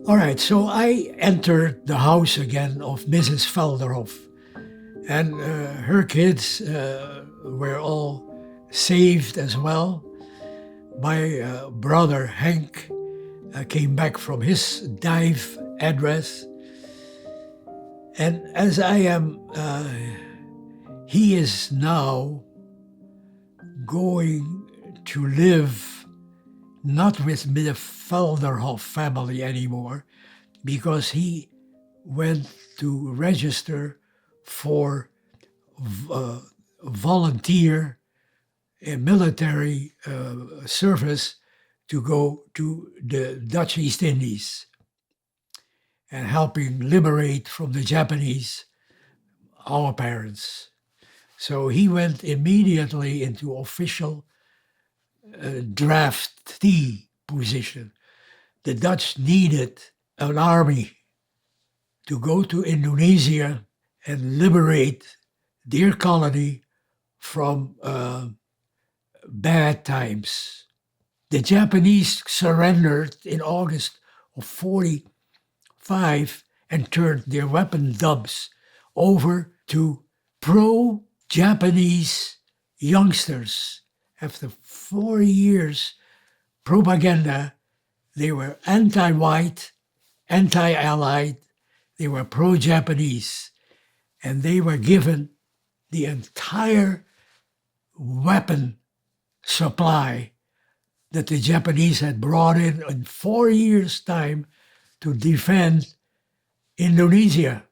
All right, so I entered the house again of Mrs. Velderhof, and her kids were all saved as well. My brother Henk came back from his dive address, and as I am, he is now going to live not with the Velderhof family anymore, because he went to register for volunteer military service to go to the Dutch East Indies and helping liberate from the Japanese our parents. So he went immediately into official draftee position. The Dutch needed an army to go to Indonesia and liberate their colony from bad times. The Japanese surrendered in August of 45 and turned their weapon dumps over to pro-Japanese youngsters. After 4 years propaganda, they were anti-white, anti-allied, they were pro-Japanese, and they were given the entire weapon supply that the Japanese had brought in 4 years' time to defend Indonesia.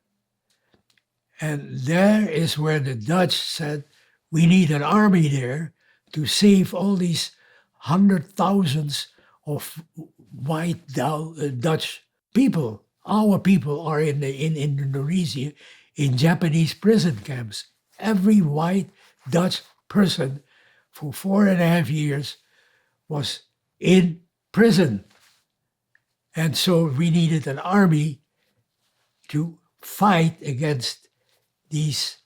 And there is where the Dutch said, we need an army there to save all these hundred thousands of white Dutch people. Our people are in Indonesia in Japanese prison camps. Every white Dutch person for 4.5 years was in prison. And so we needed an army to fight against these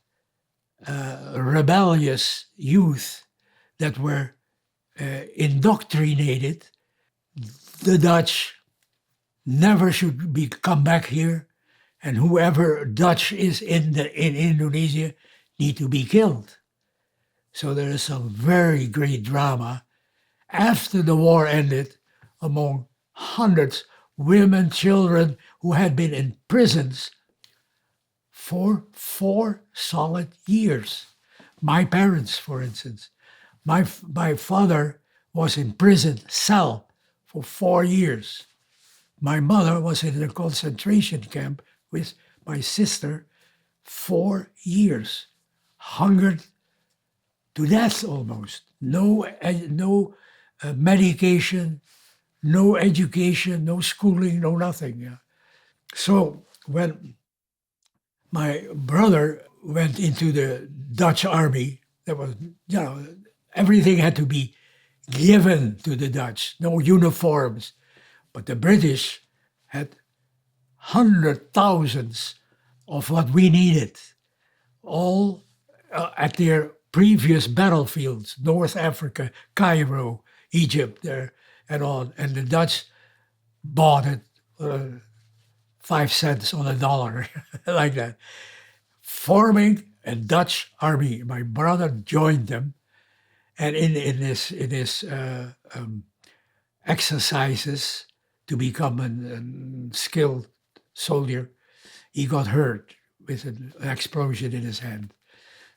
rebellious youth that were indoctrinated. The Dutch never should come back here, and whoever Dutch is in Indonesia need to be killed. So there is some very great drama after the war ended among hundreds, women, children who had been in prisons for 4 solid years. My parents, for instance, my father was in prison cell for 4 years. My mother was in a concentration camp with my sister 4 years, hungered to death almost. No medication, no education, no schooling, no nothing. Yeah. So when my brother went into the Dutch army, there was, everything had to be given to the Dutch, no uniforms. But the British had hundred thousands of what we needed, all at their previous battlefields, North Africa, Cairo, Egypt, there and on. And the Dutch bought it 5 cents on a dollar, like that, forming a Dutch army. My brother joined them, and in his exercises to become a skilled soldier, he got hurt with an explosion in his hand.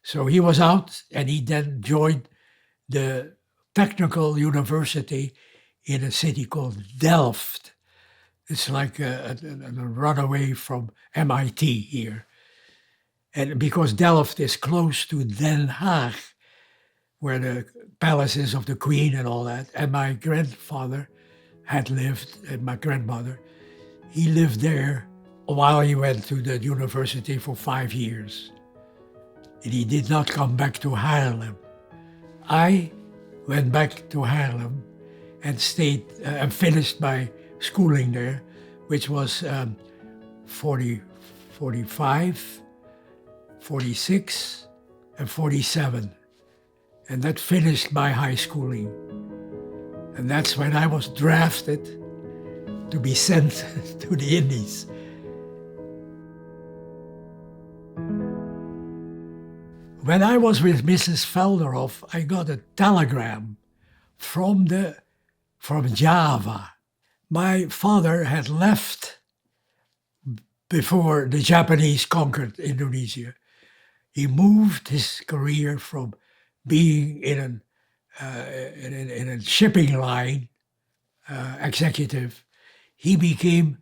So he was out, and he then joined the technical university in a city called Delft. It's like a runaway from MIT here. And because Delft is close to Den Haag, where the palaces of the Queen and all that, and my grandfather had lived, and my grandmother, he lived there while he went to the university for 5 years. And he did not come back to Haarlem. I went back to Haarlem and stayed and finished my schooling there, which was 45, 46, and 47. And that finished my high schooling. And that's when I was drafted to be sent to the Indies. When I was with Mrs. Felderhoff, I got a telegram from Java. My father had left before the Japanese conquered Indonesia. He moved his career from being in a shipping line executive. He became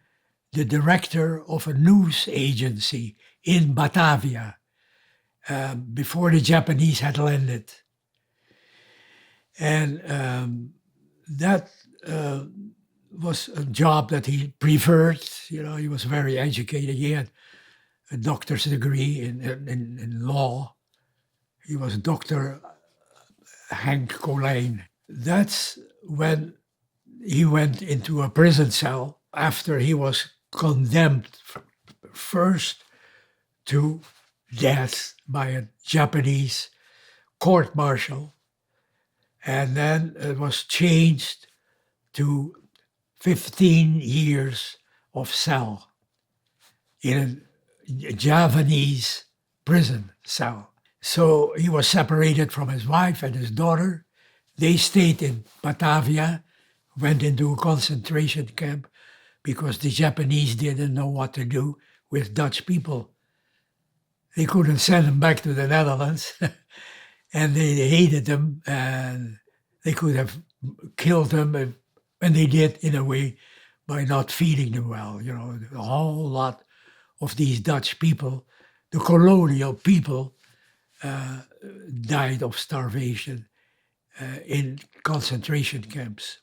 the director of a news agency in Batavia before the Japanese had landed. And that was a job that he preferred. You know, he was very educated. He had a doctor's degree in law. He was Dr. Hank Colyn. That's when he went into a prison cell after he was condemned first to death by a Japanese court martial, and then it was changed to 15 years of cell in a Javanese prison cell. So he was separated from his wife and his daughter. They stayed in Batavia, went into a concentration camp because the Japanese didn't know what to do with Dutch people. They couldn't send them back to the Netherlands, and they hated them, and they could have killed them, and they did in a way by not feeding them well. You know, a whole lot of these Dutch people, the colonial people, died of starvation in concentration camps.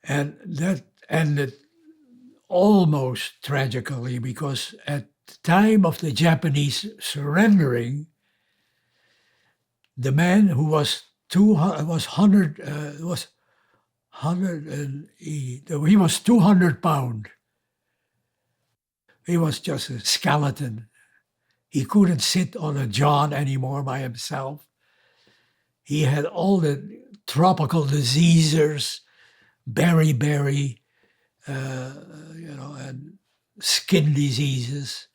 And that ended almost tragically because at the time of the Japanese surrendering, the man who was 200 he was 200 pounds. He was just a skeleton. He couldn't sit on a john anymore by himself. He had all the tropical diseases, beriberi, and skin diseases,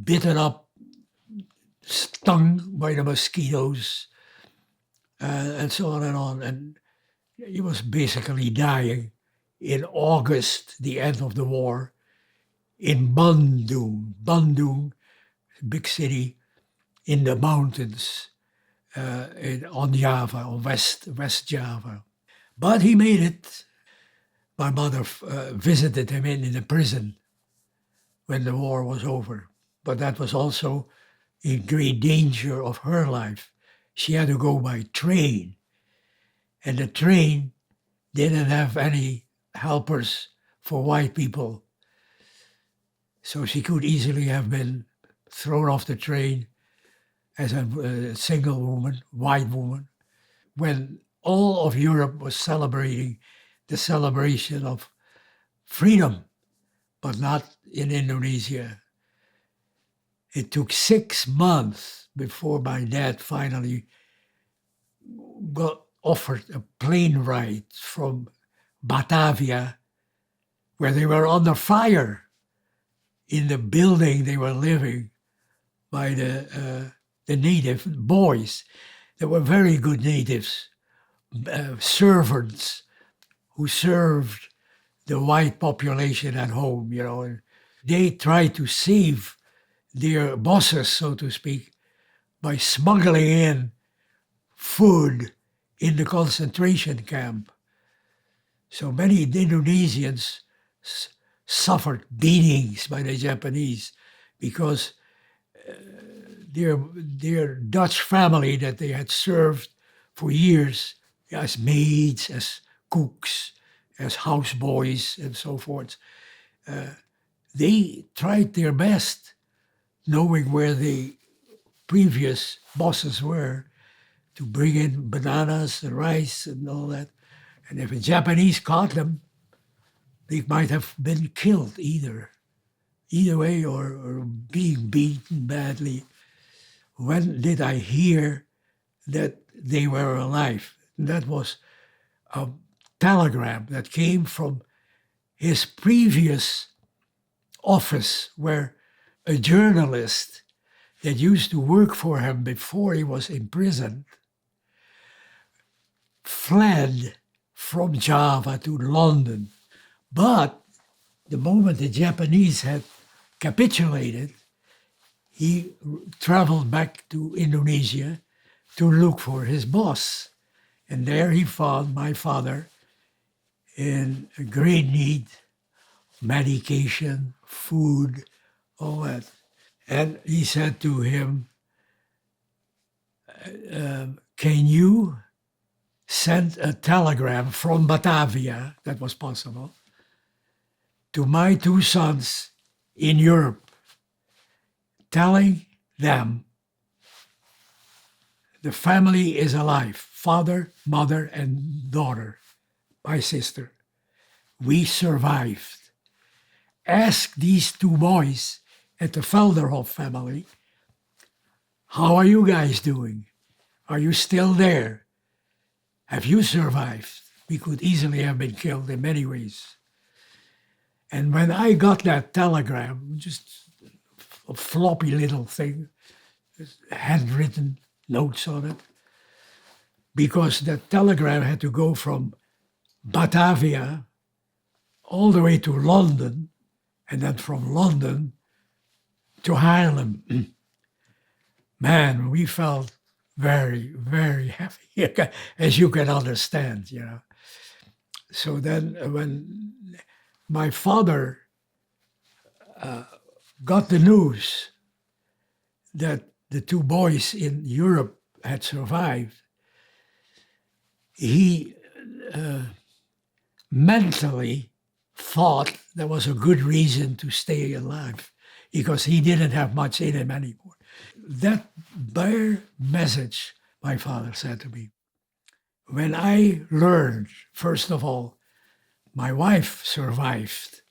bitten up, stung by the mosquitoes, and so on and on. And he was basically dying in August, the end of the war, in Bandung. Bandung, big city in the mountains on Java, on West Java. But he made it. My mother visited him in the prison when the war was over. But that was also in great danger of her life. She had to go by train. And the train didn't have any helpers for white people. So she could easily have been thrown off the train as a single woman, white woman. When all of Europe was celebrating the celebration of freedom, but not in Indonesia. It took 6 months before my dad finally got offered a plane ride from Batavia, where they were under fire in the building they were living by the native boys. They were very good natives, servants who served the white population at home, you know. And they tried to save their bosses, so to speak, by smuggling in food in the concentration camp. So many Indonesians suffered beatings by the Japanese because their Dutch family that they had served for years as maids, as cooks, as houseboys, and so forth, they tried their best, knowing where the previous bosses were, to bring in bananas and rice and all that. And if the Japanese caught them, they might have been killed either way, or being beaten badly. When did I hear that they were alive? And that was a telegram that came from his previous office, where a journalist that used to work for him before he was imprisoned fled from Java to London. But the moment the Japanese had capitulated, he traveled back to Indonesia to look for his boss. And there he found my father in great need, medication, food, all that. And he said to him, can you send a telegram from Batavia, that was possible, to my two sons in Europe, telling them the family is alive, father, mother, and daughter, my sister. We survived. Ask these two boys at the Felderhof family, how are you guys doing? Are you still there? Have you survived? We could easily have been killed in many ways. And when I got that telegram, just a floppy little thing, handwritten notes on it, because the telegram had to go from Batavia all the way to London, and then from London to Haarlem. Man, we felt very, very happy, as you can understand, you know. So then when my father got the news that the two boys in Europe had survived, he mentally thought there was a good reason to stay alive because he didn't have much in him anymore. That bare message, my father said to me, when I learned, first of all, my wife survived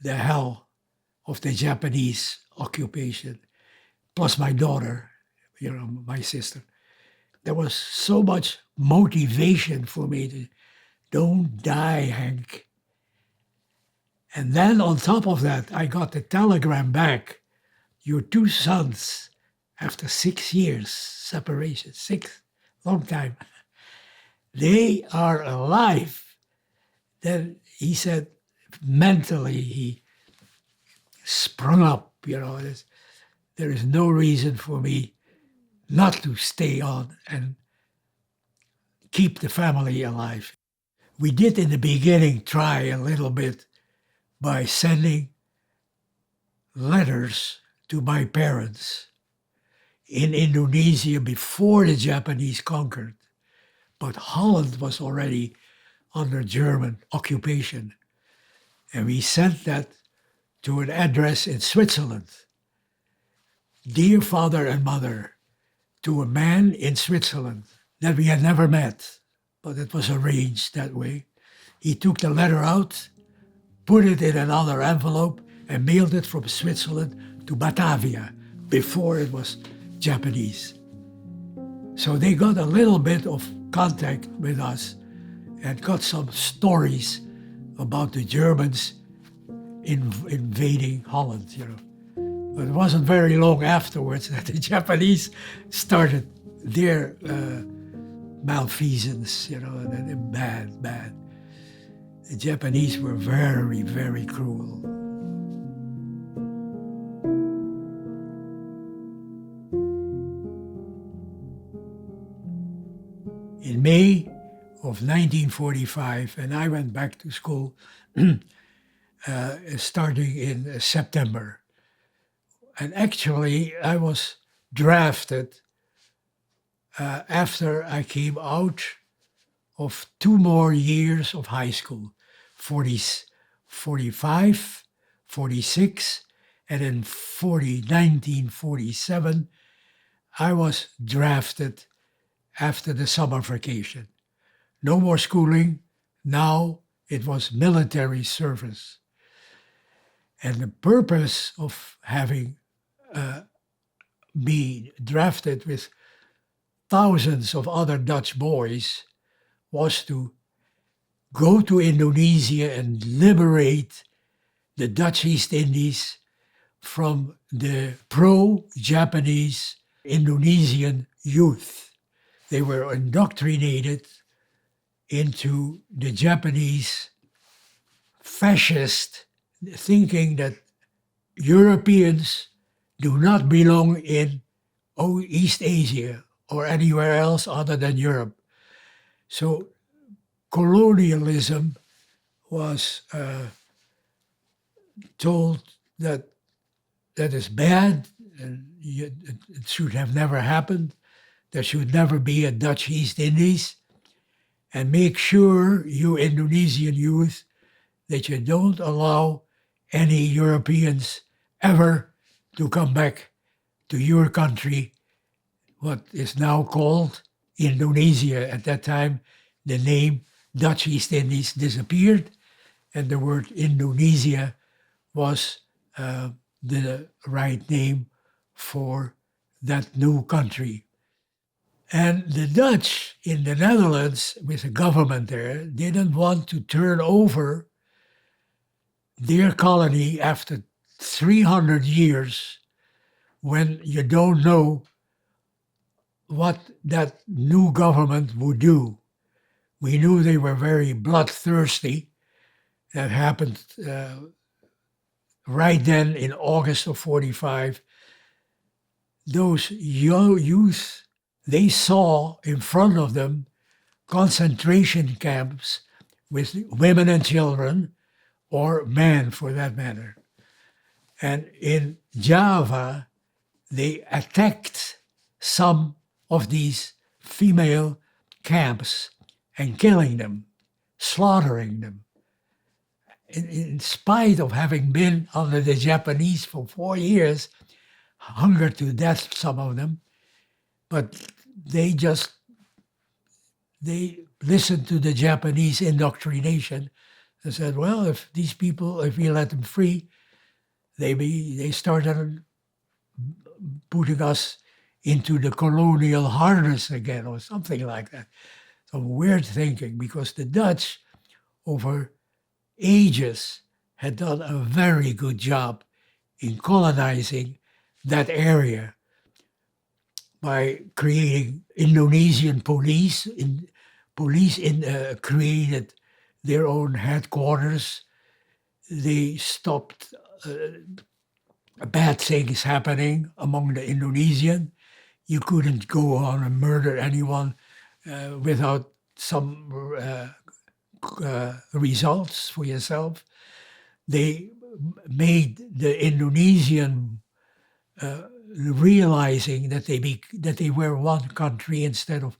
the hell of the Japanese occupation, plus my daughter, you know, my sister. There was so much motivation for me to, don't die, Hank. And then on top of that, I got the telegram back. Your two sons, after 6 years separation, long time, they are alive. Then he said, mentally, he sprung up, you know, there is no reason for me not to stay on and keep the family alive. We did in the beginning try a little bit by sending letters to my parents in Indonesia before the Japanese conquered. But Holland was already under German occupation. And we sent that to an address in Switzerland. Dear father and mother, to a man in Switzerland that we had never met, but it was arranged that way. He took the letter out, put it in another envelope, and mailed it from Switzerland to Batavia before it was Japanese. So they got a little bit of contact with us and got some stories about the Germans invading Holland, you know. But it wasn't very long afterwards that the Japanese started their malfeasance, you know, and bad. The Japanese were very, very cruel. In May of 1945, and I went back to school starting in September. And actually, I was drafted after I came out of 2 more years of high school, 45, 46, and in 1947, I was drafted after the summer vacation. No more schooling. Now it was military service. And the purpose of having been drafted with thousands of other Dutch boys was to go to Indonesia and liberate the Dutch East Indies from the pro-Japanese Indonesian youth. They were indoctrinated into the Japanese fascist thinking that Europeans do not belong in East Asia or anywhere else other than Europe. So colonialism was told that that is bad and it should have never happened. There should never be a Dutch East Indies. And make sure, you Indonesian youth, that you don't allow any Europeans ever to come back to your country, what is now called Indonesia. At that time, the name Dutch East Indies disappeared, and the word Indonesia was the right name for that new country. And the Dutch in the Netherlands, with the government there, didn't want to turn over their colony after 300 years when you don't know what that new government would do. We knew they were very bloodthirsty. That happened right then in August of 45. Those young youth, they saw in front of them concentration camps with women and children, or men for that matter. And in Java, they attacked some of these female camps and killing them, slaughtering them. In spite of having been under the Japanese for 4 years, hungered to death, some of them, but they listened to the Japanese indoctrination and said, well, if these people, if we let them free, they started putting us into the colonial harness again or something like that. Some weird thinking, because the Dutch over ages had done a very good job in colonizing that area by creating Indonesian police. Created their own headquarters. They stopped bad things happening among the Indonesian. You couldn't go on and murder anyone without some results for yourself. They made the Indonesian realizing that they were one country instead of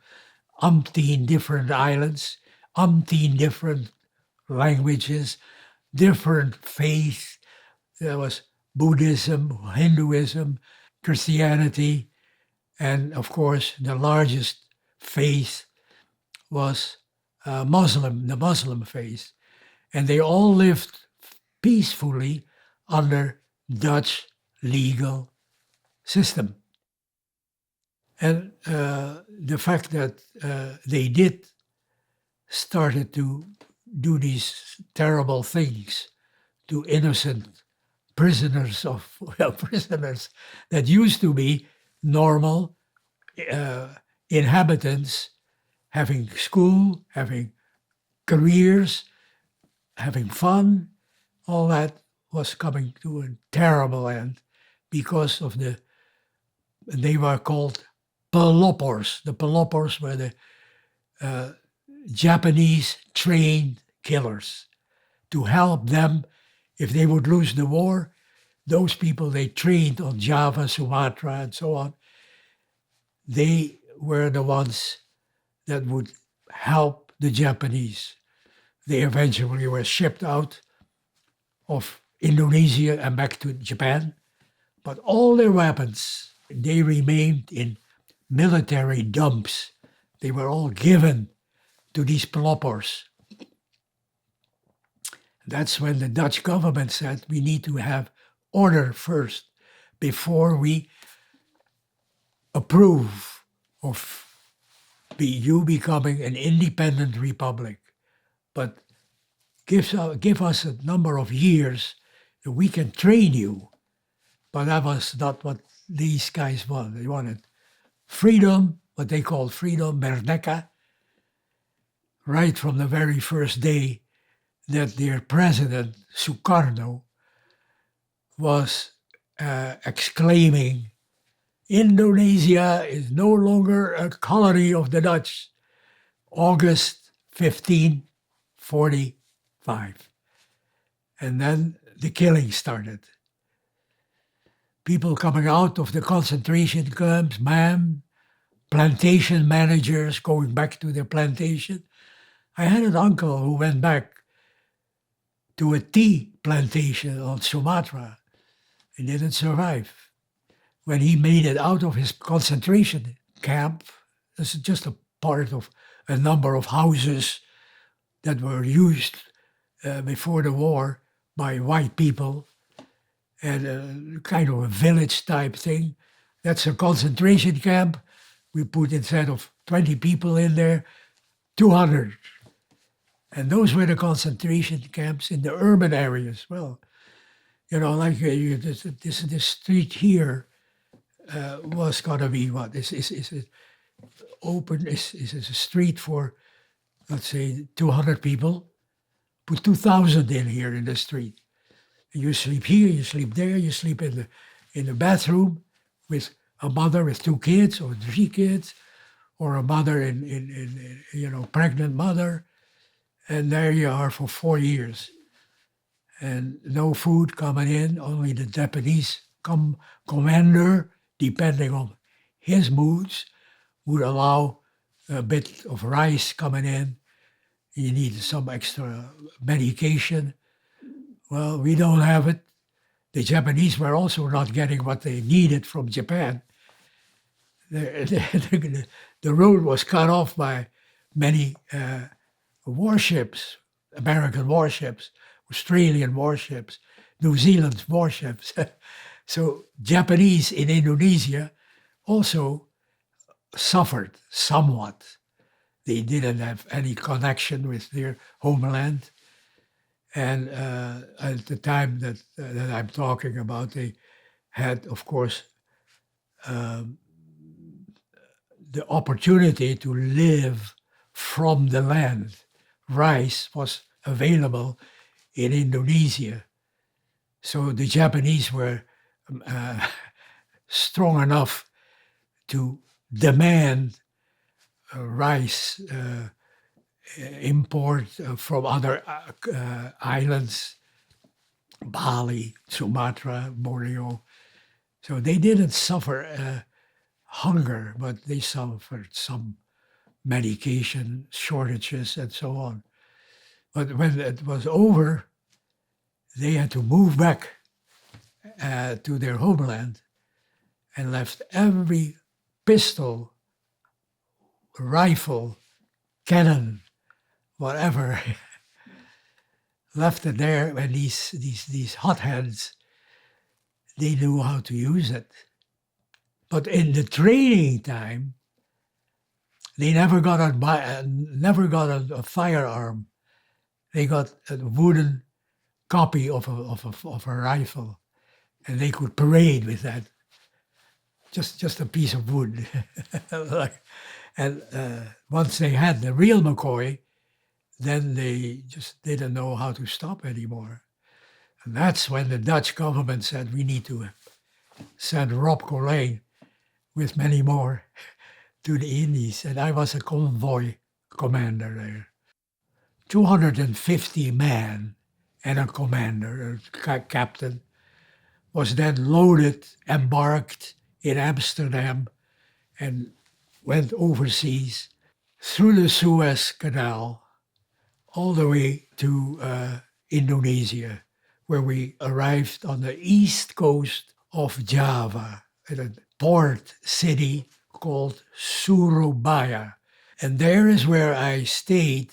umpteen different islands, umpteen different languages, different faith. There was Buddhism, Hinduism, Christianity, and of course the largest faith was the Muslim faith. And they all lived peacefully under Dutch legal system. And the fact that they started to do these terrible things to innocent prisoners prisoners that used to be normal inhabitants, having school, having careers, having fun, all that was coming to a terrible end because of they were called pelopors. The pelopors were the Japanese trained killers to help them if they would lose the war. Those people they trained on Java, Sumatra, and so on, they were the ones that would help the Japanese. They eventually were shipped out of Indonesia and back to Japan, but all their weapons, they remained in military dumps. They were all given to these pelopors. That's when the Dutch government said we need to have order first before we approve of you becoming an independent republic. but give us a number of years that we can train you. But that was not what these guys wanted. They wanted freedom, what they called freedom, merdeka, right from the very first day that their president, Sukarno, was exclaiming, Indonesia is no longer a colony of the Dutch. August 1545. And then the killing started. People coming out of the concentration camps, plantation managers going back to their plantation. I had an uncle who went back to a tea plantation on Sumatra. He didn't survive. When he made it out of his concentration camp, this is just a part of a number of houses that were used before the war by white people, and kind of a village type thing. That's a concentration camp. We put, instead of 20 people in there, 200. And those were the concentration camps in the urban areas. Well, like this street here was going to be what? Is it open? Is a street for, let's say, 200 people? Put 2,000 in here in the street. You sleep here, you sleep there, you sleep in the bathroom with a mother with 2 kids or 3 kids, or a mother pregnant mother, and there you are for 4 years. And no food coming in, only the Japanese commander, depending on his moods, would allow a bit of rice coming in. You need some extra medication. Well, we don't have it. The Japanese were also not getting what they needed from Japan. The road was cut off by many warships, American warships, Australian warships, New Zealand warships. So Japanese in Indonesia also suffered somewhat. They didn't have any connection with their homeland. And at the time that I'm talking about, they had, of course, the opportunity to live from the land. Rice was available in Indonesia. So the Japanese were strong enough to demand rice import from other islands, Bali, Sumatra, Borneo. So they didn't suffer hunger, but they suffered some medication shortages and so on. But when it was over, they had to move back to their homeland and left every pistol, rifle, cannon, whatever, left it there, and these hotheads, they knew how to use it. But in the training time, they never got a firearm. They got a wooden copy of a rifle, and they could parade with that. Just a piece of wood. And once they had the real McCoy, then they just didn't know how to stop anymore. And that's when the Dutch government said, we need to send Rob Colyn with many more to the Indies. And I was a convoy commander there. 250 men and a commander, a captain, was then loaded, embarked in Amsterdam, and went overseas through the Suez Canal all the way to Indonesia, where we arrived on the east coast of Java at a port city called Surabaya. And there is where I stayed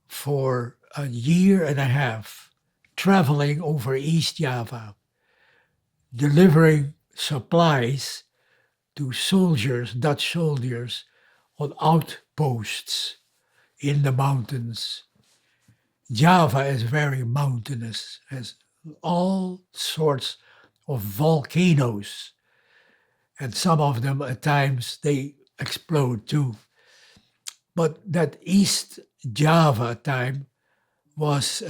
for a year and a half, traveling over East Java, delivering supplies to soldiers, Dutch soldiers, on outposts in the mountains. Java is very mountainous, has all sorts of volcanoes, and some of them at times they explode too. But that East Java time was,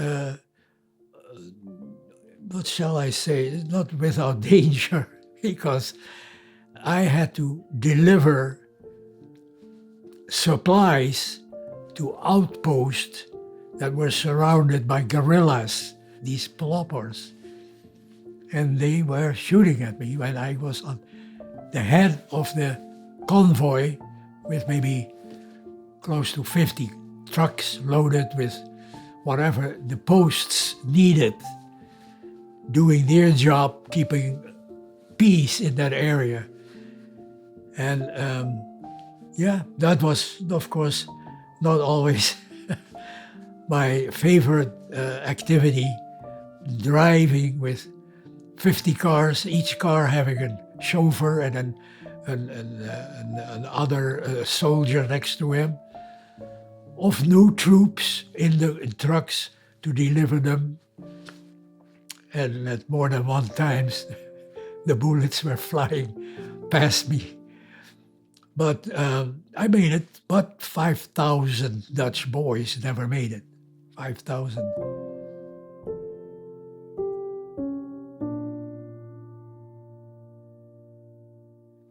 what shall I say, not without danger, because I had to deliver supplies to outposts that were surrounded by guerrillas, these ploppers. And they were shooting at me when I was on the head of the convoy with maybe close to 50 trucks loaded with whatever the posts needed, doing their job, keeping peace in that area. And yeah, that was, of course, not always my favorite activity, driving with 50 cars, each car having a chauffeur and another soldier next to him, of new troops in the trucks to deliver them. And at more than one times, the bullets were flying past me. But I made it, but 5,000 Dutch boys never made it. 5,000.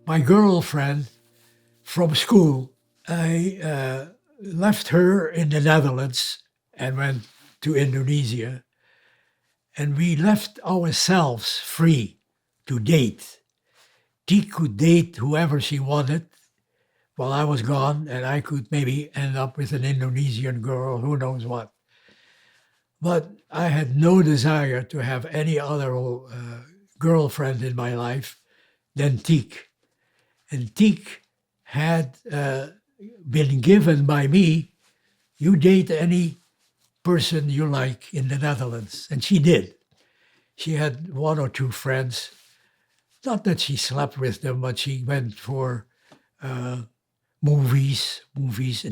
My girlfriend from school, I left her in the Netherlands and went to Indonesia. And we left ourselves free to date. She could date whoever she wanted while I was gone, and I could maybe end up with an Indonesian girl, who knows what. But I had no desire to have any other girlfriend in my life than Teek. And Teek had been given by me, you date any person you like in the Netherlands. And she did. She had one or two friends. Not that she slept with them, but she went for movies,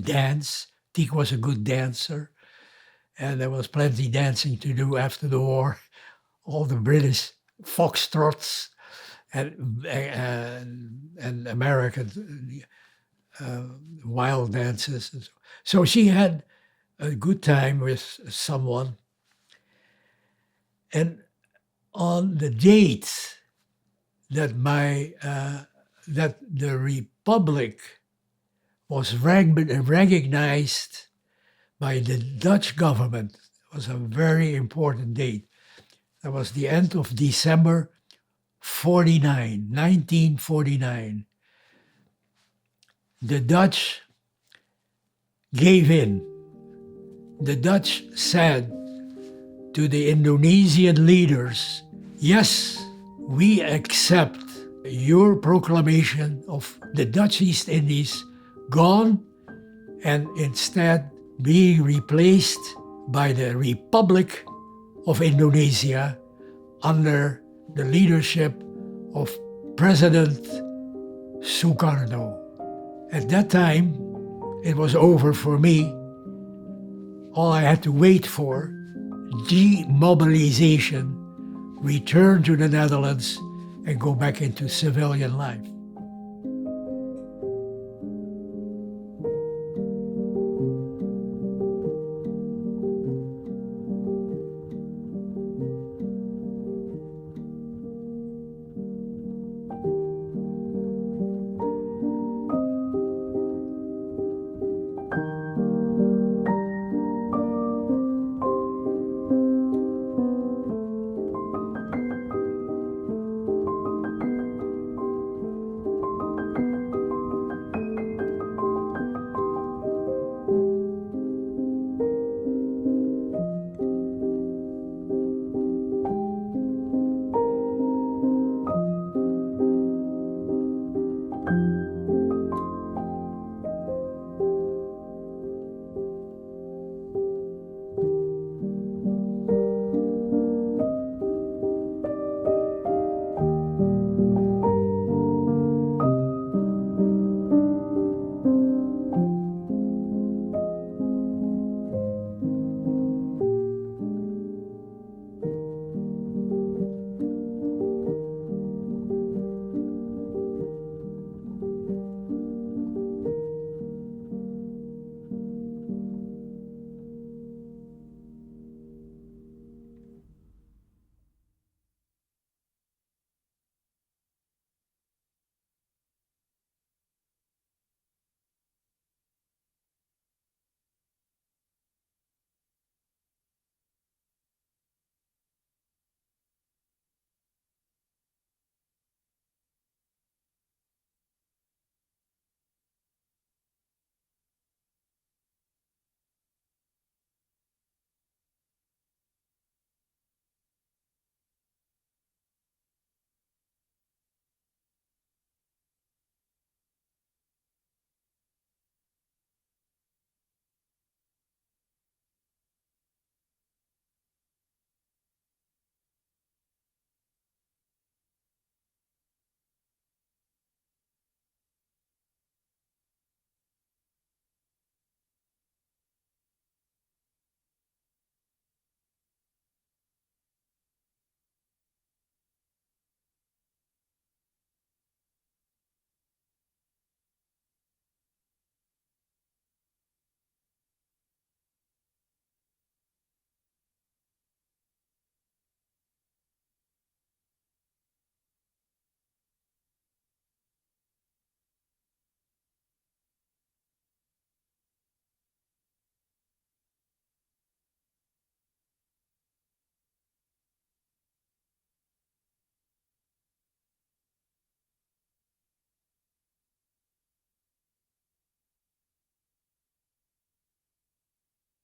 dance. Teek was a good dancer. And there was plenty dancing to do after the war. All the British foxtrots and American wild dances. So she had a good time with someone. And on the date that that the Republic was recognized by the Dutch government, it was a very important date. That was the end of December 1949. The Dutch gave in. The Dutch said to the Indonesian leaders, yes, we accept your proclamation of the Dutch East Indies gone and instead being replaced by the Republic of Indonesia under the leadership of President Sukarno. At that time, it was over for me. All I had to wait for, demobilization, return to the Netherlands, and go back into civilian life.